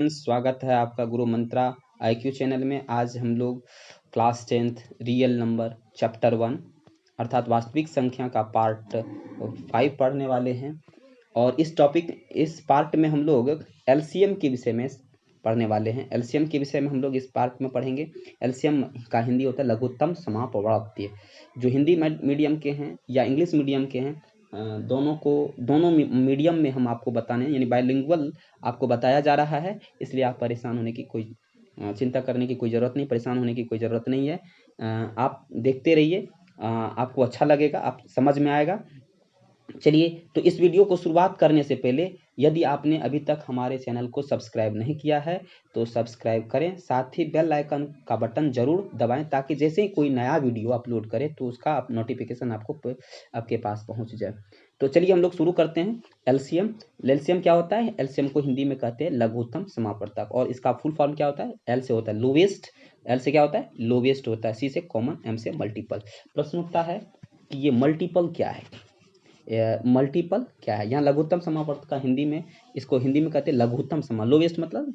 स्वागत है आपका गुरु मंत्रा IQ चैनल में। आज हम लोग class 10th real number chapter 1 अर्थात वास्तविक संख्या का पार्ट 5 पढ़ने वाले हैं। और इस पार्ट में हम लोग LCM के विषय में पढ़ने वाले हैं। LCM के विषय में हम लोग इस पार्ट में पढ़ेंगे। LCM का हिंदी होता है लघुत्तम समापवर्त्य। जो हिंदी मीडियम के हैं या इंग्लिश मीडियम के हैं, दोनों मीडियम में हम आपको बताने यानी बायलिंगुअल आपको बताया जा रहा है। इसलिए आप परेशान होने की कोई चिंता करने की कोई ज़रूरत नहीं, परेशान होने की कोई ज़रूरत नहीं है। आप देखते रहिए, आपको अच्छा लगेगा, आप समझ में आएगा। चलिए, तो इस वीडियो को शुरुआत करने से पहले यदि आपने अभी तक हमारे चैनल को सब्सक्राइब नहीं किया है तो सब्सक्राइब करें, साथ ही बेल आइकन का बटन जरूर दबाएं ताकि जैसे ही कोई नया वीडियो अपलोड करें तो उसका नोटिफिकेशन आपके पास पहुंच जाए। तो चलिए हम लोग शुरू करते हैं। एलसीएम क्या होता है? एलसीएम को हिंदी में कहते हैं लघुत्तम समापवर्तक, और इसका फुल फॉर्म क्या होता है? एल से होता है लोवेस्ट, एल से क्या होता है? लोवेस्ट होता है, सी से कॉमन, एम से मल्टीपल। प्रश्न उठता है कि ये मल्टीपल क्या है? मल्टीपल क्या है? यहाँ लघुत्तम समापवर्तक का हिंदी में कहते हैं लघुत्तम समा। लोवेस्ट मतलब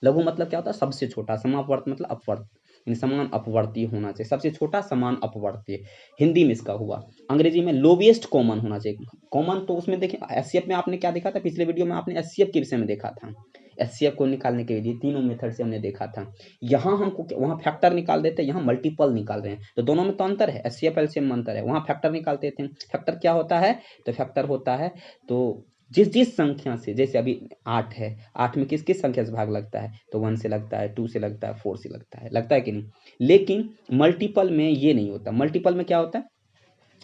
लघु मतलब क्या होता है? सबसे छोटा। समापवर्त मतलब अपवर्त, यानी समान अपवर्तीय होना चाहिए। सबसे छोटा समान अपवर्तीय हिंदी में इसका हुआ। अंग्रेजी में लोवेस्ट कॉमन होना चाहिए। कॉमन तो उसमें देखिए एचसीएफ में आपने क्या देखा था? पिछले वीडियो में आपने एचसीएफ के विषय में देखा था। एचसीएफ को निकालने के लिए तीनों मेथड से हमने देखा था। यहाँ हमको वहाँ फैक्टर निकाल देते हैं, यहाँ मल्टीपल निकाल रहे हैं, तो दोनों में तो अंतर है। एचसीएफ एलसीएम में अंतर है। वहाँ फैक्टर निकालते थे। फैक्टर क्या होता है? तो फैक्टर होता है तो जिस संख्या से, जैसे अभी 8 है, 8 में किस किस संख्या से भाग लगता है? तो 1 से लगता है, 2 से लगता है, 4 से लगता है कि नहीं? लेकिन मल्टीपल में ये नहीं होता। मल्टीपल में क्या होता है?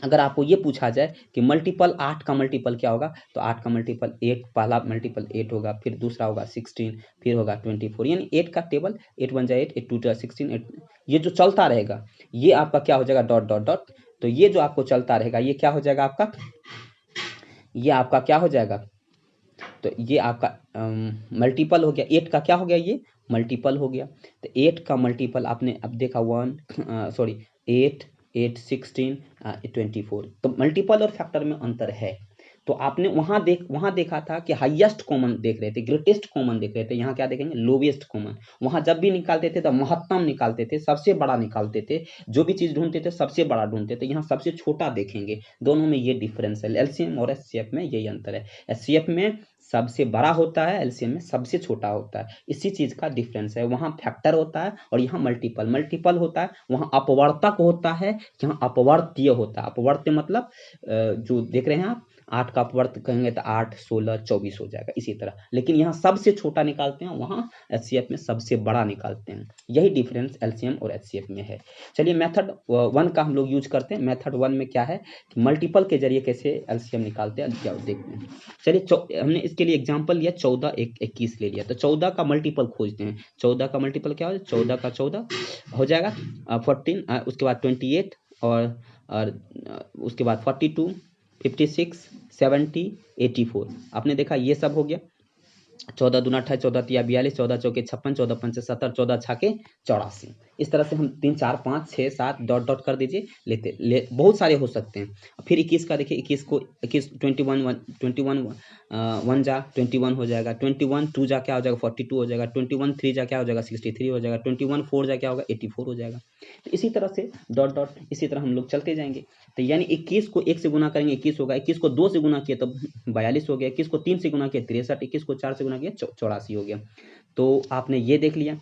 अगर आपको ये पूछा जाए कि मल्टीपल 8 का मल्टीपल क्या होगा, तो 8 का मल्टीपल 8, पहला मल्टीपल 8 होगा, फिर दूसरा होगा 16, फिर होगा 24, यानी 8 का टेबल 8 1 जा 8, 8 2 जा 16, 8, ये जो चलता रहेगा ये आपका क्या हो जाएगा? Dot dot dot. तो ये जो आपको चलता रहेगा ये क्या हो जाएगा आपका? ये आपका क्या हो जाएगा? तो ये आपका मल्टीपल हो गया। 8 का क्या हो गया? ये मल्टीपल हो गया। तो 8 का मल्टीपल आपने अब देखा 8 8 16 24। तो मल्टीपल और फैक्टर में अंतर है। तो आपने वहां देखा था कि हाईएस्ट कॉमन देख रहे थे, ग्रेटेस्ट कॉमन देख रहे थे। यहाँ क्या देखेंगे? Lowest common. वहां जब भी निकालते थे तो महत्तम निकालते थे, सबसे बड़ा निकालते थे। जो भी चीज ढूंढते थे सबसे बड़ा ढूंढते थे। यहाँ सबसे छोटा देखेंगे। दोनों में ये डिफरेंस है। एलसीएम और एचसीएफ में यही अंतर है। एचसीएफ में सबसे बड़ा होता है, एलसीएम में सबसे छोटा होता है। इसी चीज का डिफरेंस है। वहां फैक्टर होता है और यहाँ मल्टीपल होता है। वहां अपवर्तक होता है, यहाँ अपवर्त्य होता है। अपवर्त्य मतलब जो देख रहे हैं आप, 8 का अपवर्त कहेंगे तो 8 16 24 हो जाएगा, इसी तरह। लेकिन यहाँ सबसे छोटा निकालते हैं, वहां एचसीएफ में सबसे बड़ा निकालते हैं। यही डिफरेंस एलसीएम और एचसीएफ में है। चलिए मेथड 1 का हम लोग यूज करते हैं। मेथड 1 में क्या है कि मल्टीपल के जरिए कैसे एलसीएम निकालते हैं, क्या देखते हैं। चलिए हमने इसके लिए एग्जांपल लिया 14 21 ले लिया। तो 14 का मल्टीपल खोजते हैं। 14 का मल्टीपल क्या हो? 14 का 14 हो जाएगा 14, उसके बाद 28 और उसके बाद 42 56 70 84। आपने देखा ये सब हो गया। 14 दूना 28, 14 तिया 42, 14 चौके 56, 14 पंचे 70, 14 छाके 84। इस तरह से हम 3 4 5 6 7 डॉट डॉट कर दीजिए। बहुत सारे हो सकते हैं। फिर 21 का देखिए, 21 को 21 21 1 जा 21 हो जाएगा। 21 2 जा क्या हो जाएगा? 42 हो जाएगा। 21 3 जा क्या हो जाएगा? 63 हो जाएगा। 21 4 जा क्या होगा? 84 हो जाएगा। तो इसी तरह से डॉट डॉट इसी तरह हम लोग चलते जाएंगे। तो यानी 21 को 1 से गुना करेंगे 21 होगा। 21 को 2 से गुना किया तो 42 हो गया। 21 को 3 से गुना किया 63। 21 को 4 से गुना किया 84 हो गया। तो आपने ये देख लिया।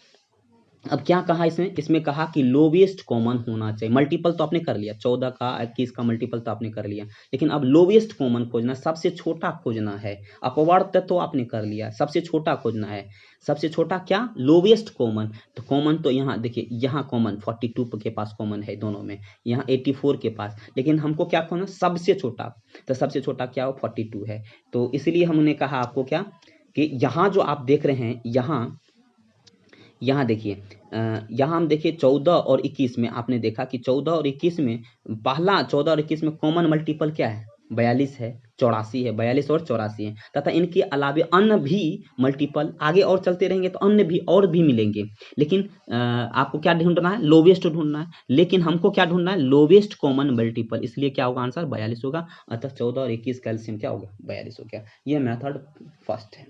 अब क्या कहा इसमें कहा कि लोवेस्ट कॉमन होना चाहिए। मल्टीपल तो आपने कर लिया, 14 का 21 का मल्टीपल तो आपने कर लिया, लेकिन अब लोवेस्ट कॉमन खोजना, सबसे छोटा खोजना है। अपवर्त तो आपने कर लिया, सबसे छोटा खोजना है। सबसे छोटा क्या? Lowest common. तो कॉमन तो यहाँ देखिए, यहाँ कॉमन 42 के पास कॉमन है दोनों में, यहाँ 84 के पास, लेकिन हमको क्या खोजना? सबसे छोटा। तो सबसे छोटा क्या हो? 42 है। तो इसलिए हमने कहा आपको क्या कि यहाँ जो आप देख रहे हैं, यहाँ देखिए, यहाँ हम देखिए 14 और 21 में आपने देखा कि 14 और 21 में पहला 14 और 21 में कॉमन मल्टीपल क्या है? 42 है, 84 है। 42 और 84 है। तथा इनके अलावे अन्य भी मल्टीपल आगे और चलते रहेंगे तो अन्य भी और भी मिलेंगे। लेकिन आपको क्या ढूंढना है? लोवेस्ट ढूंढना है। लेकिन हमको क्या ढूंढना है? Lowest common multiple. इसलिए क्या होगा आंसर? 42 होगा। अतः 14 और 21 कैल्शियम क्या होगा? 42 हो गया। यह मेथड फर्स्ट है।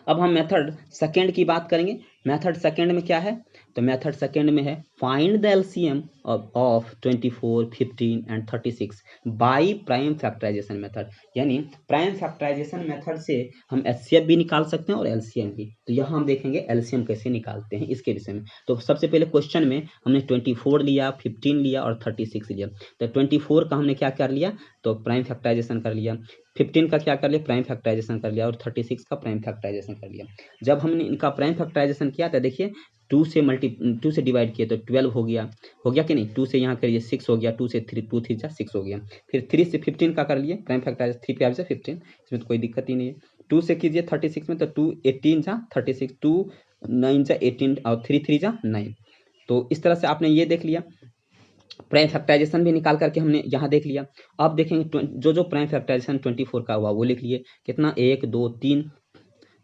अब हम मेथड सेकेंड की बात करेंगे। मेथड सेकेंड में क्या है, तो मेथड सेकेंड में है find the LCM of 24, 15 and 36 by prime factorisation method. यानी प्राइम फैक्टराइजेशन मेथड से हम एचसीएफ भी निकाल सकते हैं और एलसीएम भी। तो यहाँ हम देखेंगे एलसीएम कैसे निकालते हैं इसके विषय में। तो सबसे पहले क्वेश्चन में हमने 24 लिया, 15 लिया और 36 लिया। तो 24 का हमने क्या कर लिया, तो प्राइम फैक्टराइजेशन कर लिया। 15 का क्या कर लिया, प्राइम फैक्टराइजेशन कर लिया। और 36 का प्राइम फैक्टराइजेशन कर लिया। जब हमने इनका प्राइम फैक्टराइजेशन किया था, देखिए 2 से डिवाइड किए तो 12 हो गया कि नहीं। 2 से यहाँ करिए 6 हो गया, 2 से 3, 2 3 जा 6 हो गया। फिर 3 से 15 का कर लिए प्राइम फैक्टराइजेशन, 3 पे आ 15, इसमें तो कोई दिक्कत ही नहीं है। 2 से कीजिए 36 में, तो 2 18 जा 36, 2 9 जा 18 और 3 3 जा 9। तो इस तरह से आपने ये देख लिया। प्राइम फैक्टराइजेशन भी निकाल करके हमने यहाँ देख लिया। अब देखेंगे जो प्राइम फैक्टराइजेशन 24 का हुआ वो लिख लिए। कितना, 1 2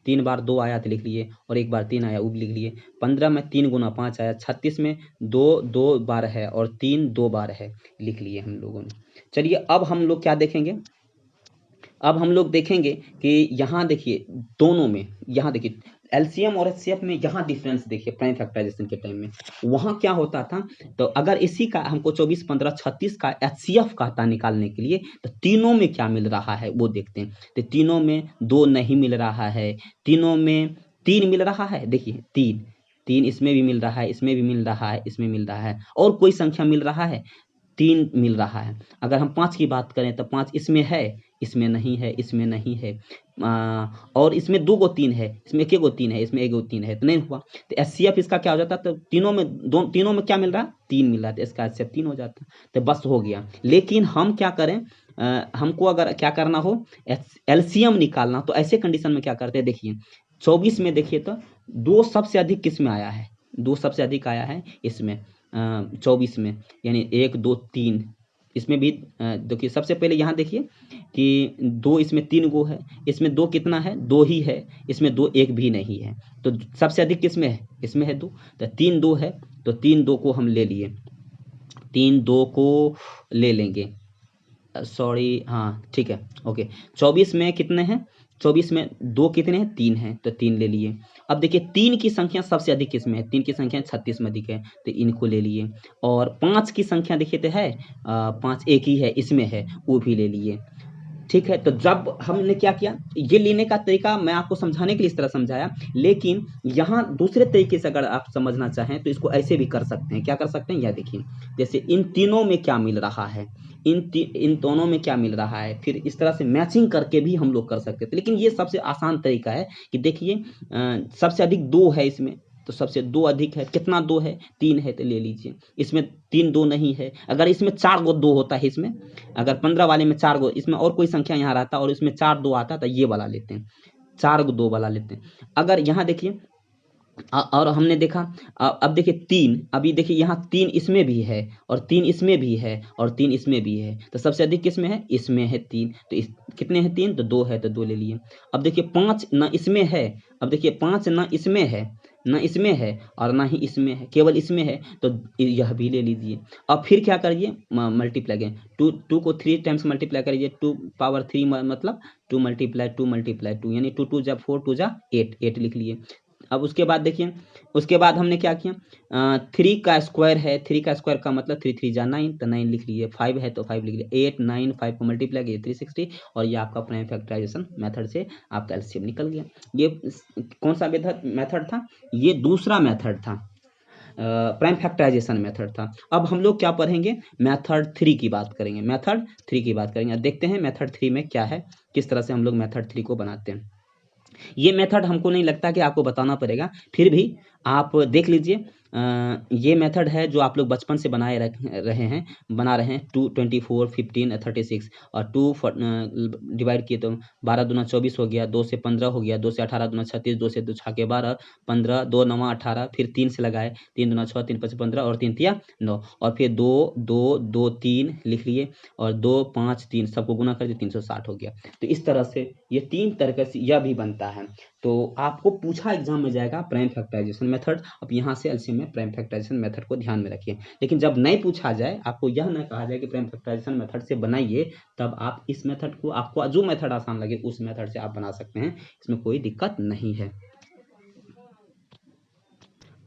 3 बार 2 आया तो लिख लिए, और 1 बार 3 आया वो भी लिख लिए। 15 में 3 गुना 5 आया। 36 में 2 बार है और 3 2 बार है, लिख लिए हम लोगों ने। चलिए अब हम लोग क्या देखेंगे, अब हम लोग देखेंगे कि यहाँ देखिए दोनों में, यहाँ देखिए एलसीएम और एचसीएफ में यहाँ डिफरेंस देखिए। प्राइम फैक्टराइजेशन के टाइम में वहाँ क्या होता था, तो अगर इसी का हमको 24, 15, 36 का एचसीएफ कहता निकालने के लिए, तो तीनों में क्या मिल रहा है वो देखते हैं। तो तीनों में 2 नहीं मिल रहा है, तीनों में 3 मिल रहा है। देखिए 3 इसमें भी मिल रहा है, इसमें भी मिल रहा है, इसमें मिल रहा है, और कोई संख्या मिल रहा है, 3 मिल रहा है। अगर हम 5 की बात करें तो 5 इसमें है, इसमें नहीं है, इसमें नहीं है, और इसमें 2 गो 3 है, इसमें 1 गो 3 है, इसमें 1 गो 3 है, तो नहीं हुआ। तो एचसीएफ इसका क्या हो जाता, तो तीनों में क्या मिल रहा है, 3 मिल रहा है, तो इसका एचसीएफ 3 हो जाता, तो बस हो गया। लेकिन हम क्या करें, हमको अगर क्या करना हो, एलसीएम निकालना, तो ऐसे कंडीशन में क्या करते हैं, देखिए 24 में देखिए तो 2 सबसे अधिक किस में आया है, 2 सबसे अधिक आया है इसमें 24 में, यानी 1 2 3। इसमें भी देखिए सबसे पहले यहाँ देखिए कि 2 इसमें 3 गो है, इसमें 2 कितना है, 2 ही है, इसमें 2 1 भी नहीं है। तो सबसे अधिक किसमें है, इसमें है 2, तो 3 2 है, तो 3 2 को हम ले लिए, 3 2 को ले लेंगे, सॉरी हाँ ठीक है ओके। 24 में कितने हैं, 24 में 2 कितने हैं, 3 हैं, तो 3 ले लिए। अब देखिए 3 की संख्या सबसे अधिक किसमें है, 3 की संख्या 36 में अधिक है, तो इनको ले लिए। और 5 की संख्या देखिए तो है 5 एक ही है, इसमें है, वो भी ले लिए। ठीक है, तो जब हमने क्या किया, ये लेने का तरीका मैं आपको समझाने के लिए इस तरह समझाया, लेकिन यहाँ दूसरे तरीके से अगर आप समझना चाहें तो इसको ऐसे भी कर सकते हैं। क्या कर सकते हैं, यह देखिए, जैसे इन तीनों में क्या मिल रहा है, इन दोनों में क्या मिल रहा है, फिर इस तरह से मैचिंग करके भी हम लोग कर सकते थे। लेकिन ये सबसे आसान तरीका है कि देखिए सबसे अधिक 2 है इसमें, तो सबसे 2 अधिक है, कितना 2 है, 3 है, तो ले लीजिए। इसमें 3 2 नहीं है, अगर इसमें 4 गो 2 होता है, इसमें अगर 15 वाले में 4 गो, इसमें और कोई संख्या यहाँ रहता और इसमें 4 2 आता, तो ये वाला लेते हैं, 4 गो 2 वाला लेते हैं। अगर यहाँ देखिए और हमने देखा, अब देखिए 3, अभी देखिए यहाँ 3 इसमें भी है और 3 इसमें भी है और 3 इसमें भी है, तो सबसे अधिक किसमें है, इसमें है 3, तो कितने हैं 3, तो 2 है, तो 2 ले लिए। अब देखिए 5 ना इसमें है, अब देखिए 5 ना इसमें है, ना इसमें है और ना ही इसमें है, केवल इसमें है, तो यह भी ले लीजिए। अब फिर क्या करिए, मल्टीप्लाई करें, 2 को 3 टाइम्स मल्टीप्लाई करिए, 2 पावर 3 मतलब 2 मल्टीप्लाई 2 मल्टीप्लाई 2, यानी 2 2 जा 4, 2 जा 8, 8 लिख लिए। अब उसके बाद देखिए, उसके बाद हमने क्या किया, 3 का स्क्वायर है, 3 का स्क्वायर का मतलब 3 3 जा 9, तो 9 लिख लिए। 5 है तो 5 लिख लिए। 8 9 5 को मल्टीप्लाई किए 360, और ये आपका प्राइम फैक्टराइजेशन मेथड से आपका एलसीएम निकल गया। ये कौन सा मेथड था, ये दूसरा मेथड था, प्राइम फैक्टराइजेशन मेथड था। अब हम लोग क्या पढ़ेंगे, मेथड 3 की बात करेंगे, मेथड 3 की बात करेंगे। देखते हैं मेथड 3 में क्या है, किस तरह से हम लोग मेथड 3 को बनाते हैं। ये मेथड हमको नहीं लगता कि आपको बताना पड़ेगा, फिर भी आप देख लीजिए। ये मेथड है जो आप लोग बचपन से बना रहे हैं 2 24 15 36, और 2 डिवाइड किए तो 12 दूना 24 हो गया, 2 से 15 हो गया, 2 से 18 दूना 36, 2 से 2 छाके 12 15, 2 9 18, फिर 3 से लगाए, 3 दूना 6, 3 5 15 और 3 तिया 9, और फिर 2 2 2 3 लिख लिए, और 2 5 3 सबको गुना कर दिए, 360 हो गया। तो इस तरह से ये 3 तरीके से यह भी बनता है। तो आपको पूछा एग्जाम में जाएगा प्राइम फैक्टराइजेशन मेथड, अब यहाँ से एलसीएम में प्राइम फैक्टराइजेशन मेथड को ध्यान में रखिए। लेकिन जब नहीं पूछा जाए, आपको यह ना कहा जाए कि प्राइम फैक्टराइजेशन मेथड से बनाइए, तब आप इस मेथड को, आपको जो मेथड आसान लगे उस मेथड से आप बना सकते हैं, इसमें कोई दिक्कत नहीं है।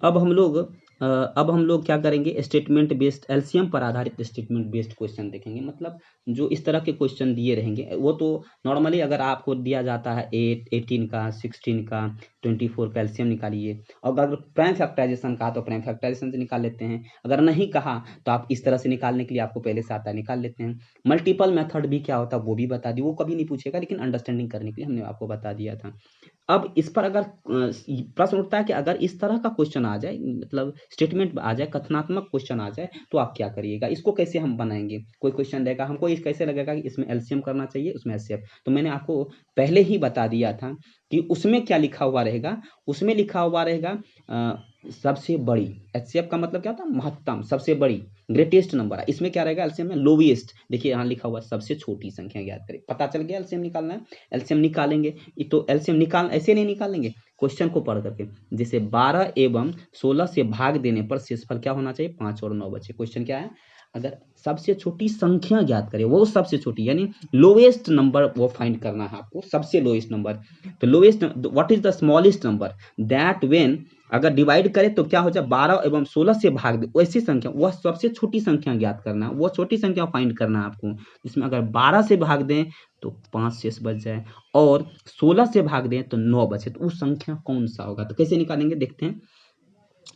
अब हम लोग क्या करेंगे, स्टेटमेंट बेस्ड एलसीएम पर आधारित स्टेटमेंट बेस्ड क्वेश्चन देखेंगे। मतलब जो इस तरह के क्वेश्चन दिए रहेंगे, वो तो नॉर्मली अगर आपको दिया जाता है 18 का, 16 का, 24 का एलसीएम निकालिए, और अगर प्राइम फैक्टराइजेशन का तो प्राइम फैक्टराइजेशन से निकाल लेते हैं। अगर नहीं कहा तो आप इस तरह से निकालने के लिए आपको पहले से आता है, निकाल लेते हैं। मल्टीपल मेथड भी क्या होता है वो भी बता दी, वो कभी नहीं पूछेगा, लेकिन अंडरस्टैंडिंग करने के लिए हमने आपको बता दिया था। अब इस पर अगर प्रश्न उठता है कि अगर इस तरह का क्वेश्चन आ जाए, मतलब स्टेटमेंट आ जाए, कथनात्मक क्वेश्चन आ जाए, तो आप क्या करिएगा, इसको कैसे हम बनाएंगे। कोई क्वेश्चन रहेगा, हमको इस कैसे लगेगा कि इसमें एलसीएम करना चाहिए, उसमें एचसीएफ, तो मैंने आपको पहले ही बता दिया था कि उसमें क्या लिखा हुआ रहेगा। उसमें लिखा हुआ रहेगा सबसे बड़ी। एचसीएफ का मतलब क्या होता है, महत्तम, सबसे बड़ी, ग्रेटेस्ट नंबर है। इसमें क्या रहेगा, एलसीएम में लोवेस्ट। देखिए यहाँ लिखा हुआ है सबसे छोटी संख्या ज्ञात करें, पता चल गया एलसीएम निकालना है। एलसीएम निकालेंगे, तो एलसीएम निकाल ऐसे नहीं निकालेंगे, क्वेश्चन को पढ़ करके। जैसे 12 एवं 16 से भाग देने पर शेषफल क्या होना चाहिए, 5 और 9 बचे। क्वेश्चन क्या है, अगर सबसे छोटी संख्या ज्ञात करें, वो सबसे छोटी यानी लोएस्ट नंबर वो फाइंड करना है आपको, सबसे लोएस्ट नंबर। तो lowest, what is the smallest number that when, अगर डिवाइड करें तो क्या हो जाए, 12 एवं 16 से भाग दे, वैसी संख्या, वह सबसे छोटी संख्या ज्ञात करना है, वो छोटी संख्या फाइंड करना है आपको, जिसमें अगर 12 से भाग दें तो 5 शेष बच जाए, और 16 से भाग दें तो 9 बचे, तो उस संख्या कौन सा होगा। तो कैसे निकालेंगे, देखते हैं।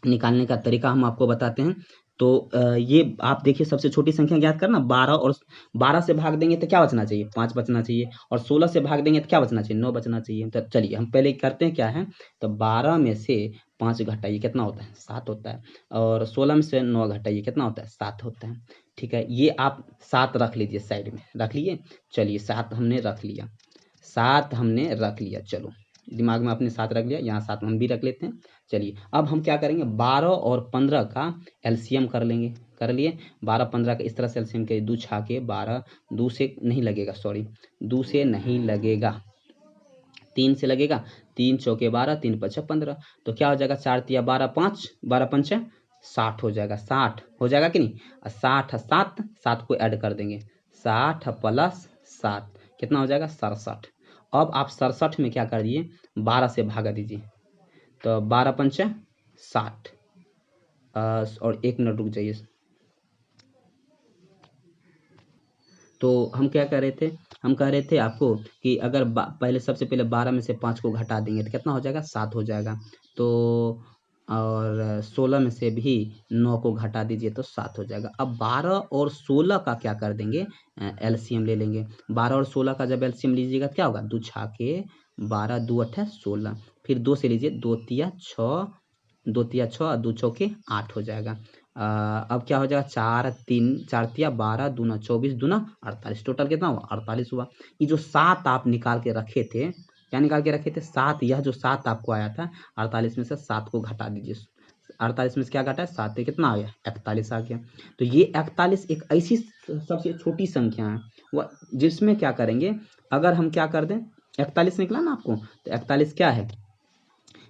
निकालने का तरीका हम आपको बताते हैं। तो ये आप देखिए, सबसे छोटी संख्या ज्ञात करना 12, और 12 से भाग देंगे तो क्या बचना चाहिए, 5 बचना चाहिए, और 16 से भाग देंगे तो क्या बचना चाहिए, 9 बचना चाहिए। तो चलिए हम पहले करते हैं क्या है, तो 12 में से 5 घटाइए, कितना होता है, 7 होता है, और 16 में से 9 घटाइए, कितना होता है, 7 होता है। ठीक है, ये आप 7 रख लीजिए, साइड में रख लिए। चलिए 7 हमने रख लिया, 7 हमने रख लिया, चलो दिमाग में अपने 7 रख लिया, यहाँ 7 हम भी रख लेते हैं। चलिए अब हम क्या करेंगे, 12 और 15 का एलसीएम कर लेंगे। कर लिए, 12 15 का इस तरह से एलसीएम के, 2 छाके 12, 2 से नहीं लगेगा, सॉरी 2 से नहीं लगेगा, 3 से लगेगा, 3 चौके 12, 3 पचा 15, तो क्या हो जाएगा, 4 तिया 12, 5 12 पंचा 60 हो जाएगा, 60 हो जाएगा कि नहीं। 60 7 7 को ऐड कर देंगे, 60 प्लस 7 कितना हो जाएगा, 67। अब आप 67 में क्या कर दिए, 12 से भागा दीजिए, तो 12 पंचा 60, और 1 मिनट रुक जाइए। तो हम क्या कह रहे थे, हम कह रहे थे आपको कि अगर पहले सबसे पहले 12 में से 5 को घटा देंगे तो कितना हो जाएगा, 7 हो जाएगा। तो और 16 में से भी 9 को घटा दीजिए तो 7 हो जाएगा। अब 12 और 16 का क्या कर देंगे, एलसीएम ले लेंगे। 12 और 16 का जब एलसीएम लीजिएगा क्या होगा, 2 छाके 12, 2 अट्ठा 16, फिर 2 से लीजिए, 2 तिया 6, 2 तिया 6 और 2 चौके 8 हो जाएगा। अब क्या हो जाएगा, 4 3 4 तिया 12, दूना 24, दूना 48, टोटल कितना हुआ, 48 हुआ। ये जो 7 आप निकाल के रखे थे, क्या निकाल के रखे थे, 7, यह जो 7 आपको आया था, 48 में से 7 को घटा दीजिए, 48 में से क्या घटा है, 7, कितना आ गया, 41 आ गया। तो ये 41 एक ऐसी सबसे छोटी संख्या है, वह जिसमें क्या करेंगे, अगर हम क्या कर दें, 41 निकला ना आपको, तो 41 क्या है,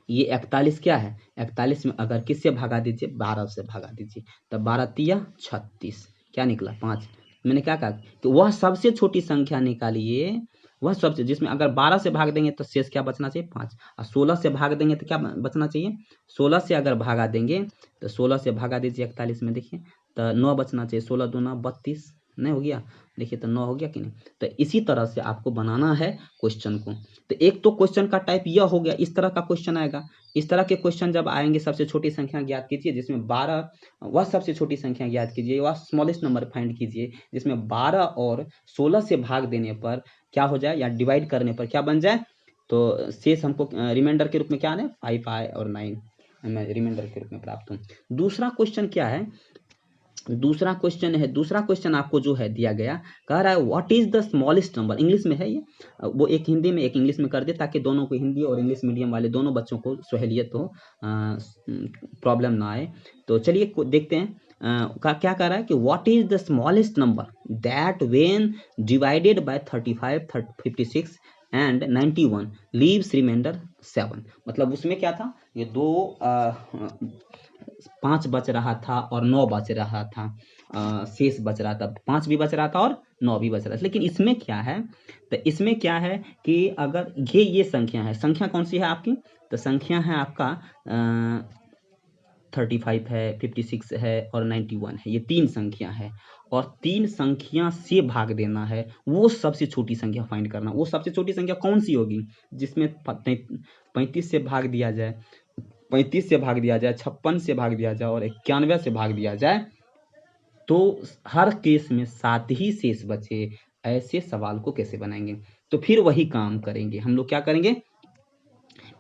ये 41 क्या है, 41 में अगर किससे भागा दीजिए, 12 से भागा दीजिए, तब 12 तिया 36, क्या निकला 5। मैंने क्या कहा कि वह सबसे छोटी संख्या निकालिए, वह सबसे जिसमें अगर 12 से भाग देंगे तो शेष क्या बचना चाहिए, 5, और 16 से भाग देंगे तो क्या बचना चाहिए, 16 से अगर भागा देंगे तो 16 से भागा दीजिए 41 में, देखिए तो 9 बचना चाहिए, 16 दूना 32, नहीं हो गया, देखिए तो 9 हो गया कि नहीं। तो इसी तरह से आपको बनाना है क्वेश्चन को। तो एक तो क्वेश्चन का टाइप यह हो गया, इस तरह का क्वेश्चन आएगा। इस तरह के क्वेश्चन जब आएंगे, सबसे छोटी संख्या ज्ञात कीजिए, जिसमें 12, वह सबसे छोटी संख्या ज्ञात कीजिए, वह स्मॉलेस्ट नंबर फाइंड कीजिए, जिसमें 12 और 16 से भाग देने पर क्या हो जाए, या डिवाइड करने पर क्या बन जाए, तो शेष हमको रिमाइंडर के रूप में क्या आना है, 5 आए और 9 हमें रिमाइंडर के रूप में प्राप्त हो। दूसरा क्वेश्चन क्या है, दूसरा क्वेश्चन है, दूसरा क्वेश्चन आपको जो है दिया गया, कह रहा है what is the smallest number, English में है ये, वो एक हिंदी में एक इंग्लिश में कर दे, ताकि दोनों को, हिंदी और इंग्लिश मीडियम वाले दोनों बच्चों को सहूलियत हो, प्रॉब्लम ना आए। तो चलिए देखते हैं, क्या कह रहा है कि what is the smallest number that when divided by 35 56 and 91 leaves remainder 7। मतलब उसमें क्या था, ये 5 बच रहा था और 9 बच रहा था, शेष बच रहा था, 5 भी बच रहा था और 9 भी बच रहा था। लेकिन इसमें क्या है, तो इसमें क्या है कि अगर ये संख्या है, संख्या कौन सी है आपकी, तो संख्या है आपका 35 है, 56 है और 91 है। ये 3 संख्या है और 3 संख्या से भाग देना है, वो सबसे छोटी संख्या फाइंड करना। वो सबसे छोटी संख्या कौन सी होगी, जिसमें 35 से भाग दिया जाए, 35 से भाग दिया जाए, 56 से भाग दिया जाए और 91 से भाग दिया जाए, तो हर केस में 7 ही शेष बचे। ऐसे सवाल को कैसे बनाएंगे, तो फिर वही काम करेंगे हम लोग। क्या करेंगे,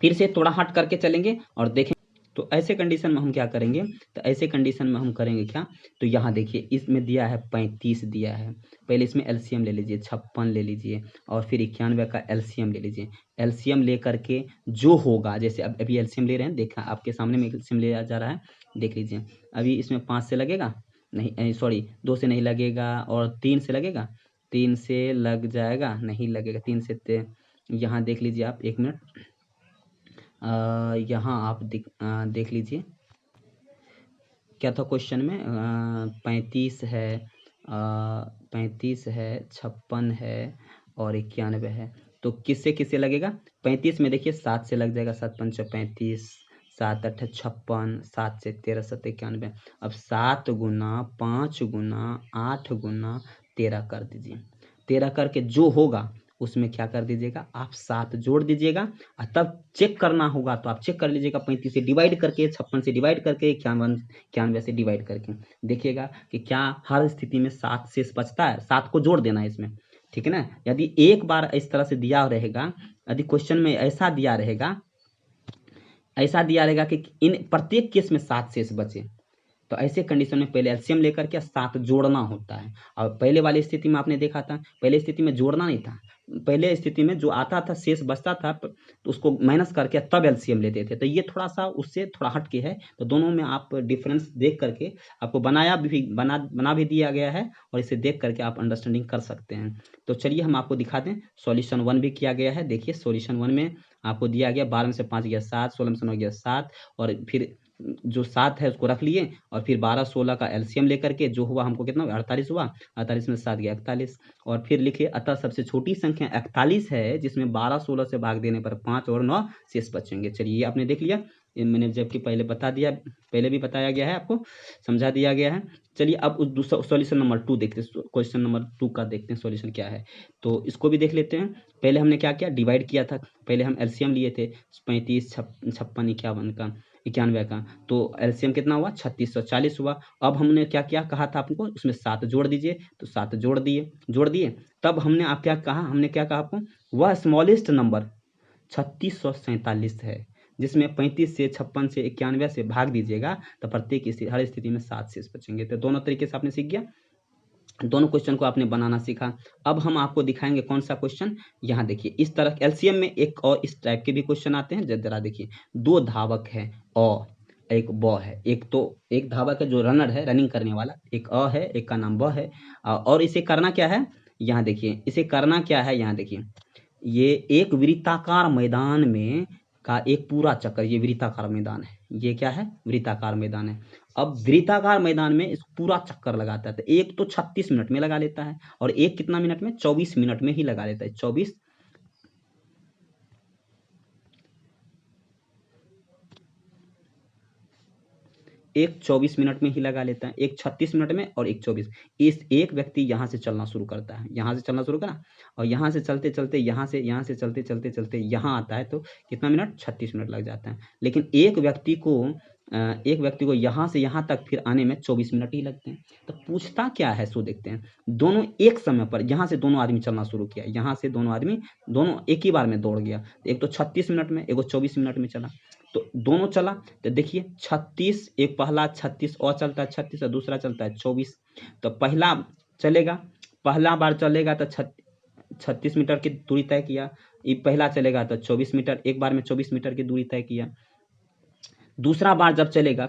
फिर से थोड़ा हट करके चलेंगे और देखें। तो ऐसे कंडीशन में हम क्या करेंगे, तो ऐसे कंडीशन में हम करेंगे क्या, तो यहाँ देखिए इसमें दिया है 35 दिया है, पहले इसमें एलसीएम ले लीजिए, 56 ले लीजिए और फिर 91 का एलसीएम ले लीजिए। एलसीएम ले करके जो होगा, जैसे अब अभी एलसीएम ले रहे हैं, देखा आपके सामने में एलसीएम लिया जा रहा है, देख लीजिए। अभी इसमें 5 से लगेगा नहीं, सॉरी 2 से नहीं लगेगा, और 3 से लगेगा, 3 से लग जाएगा, नहीं लगेगा 3 से। यहाँ देख लीजिए आप, 1 मिनट, यहाँ आप देख लीजिए क्या था क्वेश्चन में। 35 है, 35 है, 56 है और 91 है, तो किससे किससे लगेगा। 35 में देखिए 7 से लग जाएगा, 7 पंच 35, 7 8 56, 7 से 13 7 91। अब 7 गुना 5 गुना 8 गुना 13 कर दीजिए। 13 करके जो होगा उसमें क्या कर दीजिएगा, आप 7 जोड़ दीजिएगा और तब चेक करना होगा तो आप चेक कर लीजिएगा, 35 से डिवाइड करके, 56 से डिवाइड करके, 91 से डिवाइड करके देखिएगा कि क्या हर स्थिति में 7 शेष बचता है। 7 को जोड़ देना है इसमें, ठीक है ना। यदि एक बार इस तरह से दिया रहेगा, यदि क्वेश्चन में ऐसा दिया रहेगा कि इन प्रत्येक केस में 7 शेष बचे, तो ऐसे कंडीशन में पहले एलसीएम लेकर के 7 जोड़ना होता है। और पहले वाली स्थिति में आपने देखा था, पहले स्थिति में जोड़ना नहीं था, पहले स्थिति में जो आता था शेष बचता था तो उसको माइनस करके तब एलसीएम लेते थे। तो ये थोड़ा सा उससे थोड़ा हट के है, तो दोनों में आप डिफरेंस देख करके आपको बना भी दिया गया है और इसे देख करके आप अंडरस्टैंडिंग कर सकते हैं। तो चलिए हम आपको दिखा दें, सॉल्यूशन 1 भी किया गया है। देखिए सॉल्यूशन 1 में आपको दिया गया 12 में से 5 गया 7, 16 में से 9 गया 7 और फिर जो 7 है उसको रख लिए और फिर 12 16 का एलसीएम लेकर के जो हुआ हमको कितना 48 हुआ, 48 में 7 गया 41 और फिर लिखे अतः सबसे छोटी संख्या 41 है, जिसमें 12 16 से भाग देने पर 5 और 9 शेष बचेंगे। चलिए ये आपने देख लिया, ये मैंने जबकि पहले बता दिया, पहले भी बताया गया है, आपको समझा दिया गया है। चलिए अब उस दूसरा सॉल्यूशन नंबर 2 देखते हैं, क्वेश्चन नंबर 2 का देखते हैं सॉल्यूशन क्या है, तो इसको भी देख लेते हैं। पहले हमने क्या किया, डिवाइड किया था, पहले हम एलसीएम लिए थे 35 56 51 का 91 का, तो एलसीएम कितना हुआ 3640 हुआ। अब हमने क्या किया, कहा था आपको उसमें 7 जोड़ दीजिए, तो 7 जोड़ दिए। तब हमने आप क्या कहा, हमने क्या कहा आपको, वह स्मॉलेस्ट नंबर 3647 है, जिसमें 35 से 56 से 91 से भाग दीजिएगा तो प्रत्येक हर स्थिति में 7 शेष बचेंगे। तो दोनों तरीके से आपने सीख गया, दोनों क्वेश्चन को आपने बनाना सीखा। अब हम आपको दिखाएंगे कौन सा क्वेश्चन, यहाँ देखिए इस तरह एलसीएम में एक और इस टाइप के भी क्वेश्चन आते हैं। जरा देखिए, 2 धावक है और एक ब है, एक तो एक धावक है जो रनर है, रनिंग करने वाला, एक अ है, एक का नाम ब है, और इसे करना क्या है, यहाँ देखिए इसे करना क्या है, यहाँ देखिए ये एक वृत्ताकार मैदान में का एक पूरा चक्कर, ये वृत्ताकार मैदान है, ये क्या है वृत्ताकार मैदान है। अब वृत्ताकार मैदान में इस पूरा चक्कर लगाता है, तो एक तो 36 मिनट में लगा लेता है और एक कितना मिनट में, 24 मिनट में ही लगा लेता है। 24 एक 24 मिनट में ही लगा लेता है, एक 36 मिनट में और एक 24। इस एक व्यक्ति यहाँ से चलना शुरू करता है, यहाँ से चलना शुरू करा और यहाँ से चलते चलते यहाँ से चलते यहाँ आता है, तो कितना मिनट, 36 मिनट लग जाता है। लेकिन एक व्यक्ति को यहाँ से यहाँ तक फिर आने में 24 मिनट ही लगते हैं। तो पूछता क्या है सो देखते हैं। दोनों एक समय पर यहाँ से दोनों आदमी चलना शुरू किया, यहाँ से दोनों एक ही बार में दौड़ गया, एक तो 36 मिनट में, एक 24 मिनट में चला, तो दोनों चला। तो देखिए 36, एक पहला 36 और चलता है 36 और दूसरा चलता है 24। तो पहला बार चलेगा तो 36 मीटर की दूरी तय किया, ये पहला चलेगा तो 24 मीटर, एक बार में 24 मीटर की दूरी तय किया। दूसरा बार जब चलेगा,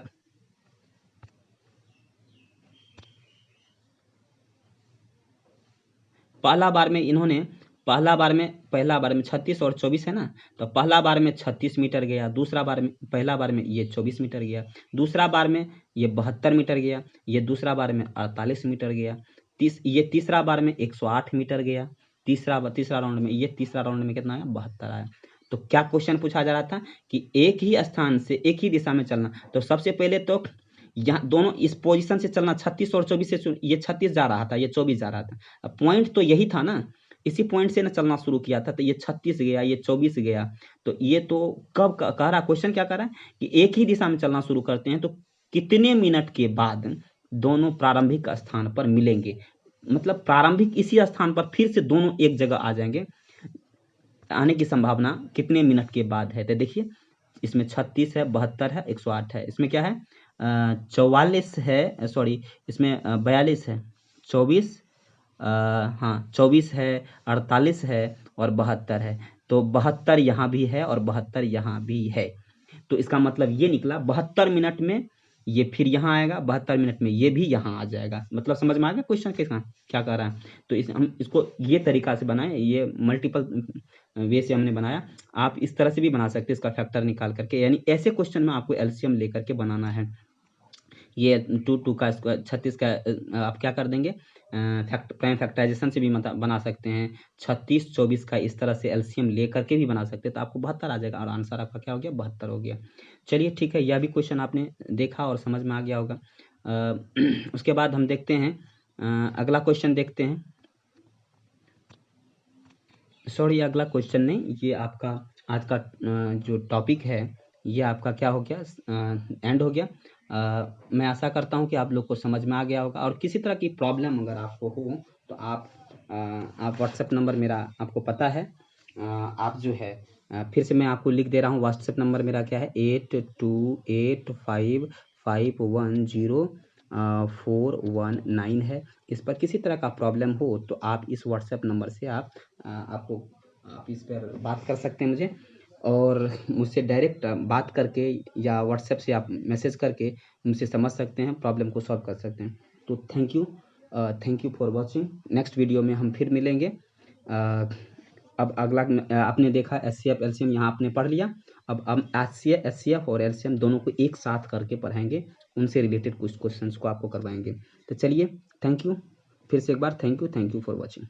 पहला बार में इन्होंने पहला बार में 36 और 24 है ना, तो पहला बार में 36 मीटर गया, दूसरा बार में पहला बार में ये 24 मीटर गया, दूसरा बार में ये 72 मीटर गया, ये दूसरा बार में 48 मीटर गया, तीसरा बार में 108 मीटर गया, तीसरा राउंड में तीसरा राउंड में कितना आया, 72 आया। तो क्या क्वेश्चन पूछा जा रहा था कि एक ही स्थान से एक ही दिशा में चलना। तो सबसे पहले तो यहाँ दोनों इस पोजीशन से चलना, 36 और 24 से, ये 36 जा रहा था, ये 24 जा रहा था। अब पॉइंट तो यही था ना, इसी पॉइंट से ना चलना शुरू किया था, तो ये 36 गया, ये 24 गया। तो ये तो कब कह रहा, क्वेश्चन क्या कह रहा है कि एक ही दिशा में चलना शुरू करते हैं तो कितने मिनट के बाद दोनों प्रारंभिक स्थान पर मिलेंगे, मतलब प्रारंभिक इसी स्थान पर फिर से दोनों एक जगह आ जाएंगे, आने की संभावना कितने मिनट के बाद है। तो देखिए इसमें 36 है, 72 है, 108 है, इसमें क्या है 44 है, सॉरी इसमें 42 है, 24 हाँ 24 है, 48 है और 72 है। तो 72 यहाँ भी है और 72 यहाँ भी है। तो इसका मतलब ये निकला 72 मिनट में ये फिर यहाँ आएगा, 72 मिनट में ये भी यहाँ आ जाएगा। मतलब समझ में आ गया क्वेश्चन किसका क्या कर रहा है। तो हम इसको ये तरीका से बनाए, ये मल्टीपल वे से हमने बनाया। आप इस तरह से भी बना सकते हैं इसका फैक्टर निकाल करके, यानी ऐसे क्वेश्चन में आपको एलसीएम लेकर के बनाना है। ये 2 का स्क्वायर 36 का आप क्या कर देंगे, प्राइम फैक्टराइजेशन से भी बना सकते हैं। 36 24 का इस तरह से एलसीएम ले करके भी बना सकते हैं, तो आपको 72 आ जाएगा और आंसर आपका क्या हो गया, 72 हो गया। चलिए ठीक है, यह भी क्वेश्चन आपने देखा और समझ में आ गया होगा। उसके बाद हम देखते हैं अगला क्वेश्चन देखते हैं। सॉरी अगला क्वेश्चन नहीं, ये आपका आज का जो टॉपिक है ये आपका क्या हो गया, एंड हो गया। मैं आशा करता हूँ कि आप लोग को समझ में आ गया होगा, और किसी तरह की प्रॉब्लम अगर आपको हो तो आप व्हाट्सएप नंबर मेरा आपको पता है, आप जो है फिर से मैं आपको लिख दे रहा हूँ। व्हाट्सएप नंबर मेरा क्या है 8285510419 है। इस पर किसी तरह का प्रॉब्लम हो तो आप इस व्हाट्सएप नंबर से आप इस पर बात कर सकते हैं मुझे, और मुझसे डायरेक्ट बात करके या व्हाट्सएप से आप मैसेज करके मुझसे समझ सकते हैं, प्रॉब्लम को सॉल्व कर सकते हैं। तो thank you for watching. Next video में हम फिर मिलेंगे। अब अगला आपने देखा एचसीएफ एलसीएम यहाँ आपने पढ़ लिया। अब हम एचसीएफ और एलसीएम दोनों को एक साथ करके पढ़ाएंगे, उनसे रिलेटेड कुछ क्वेश्चंस को आपको करवाएंगे। तो चलिए थैंक यू, फिर से एक बार थैंक यू फॉर वॉचिंग।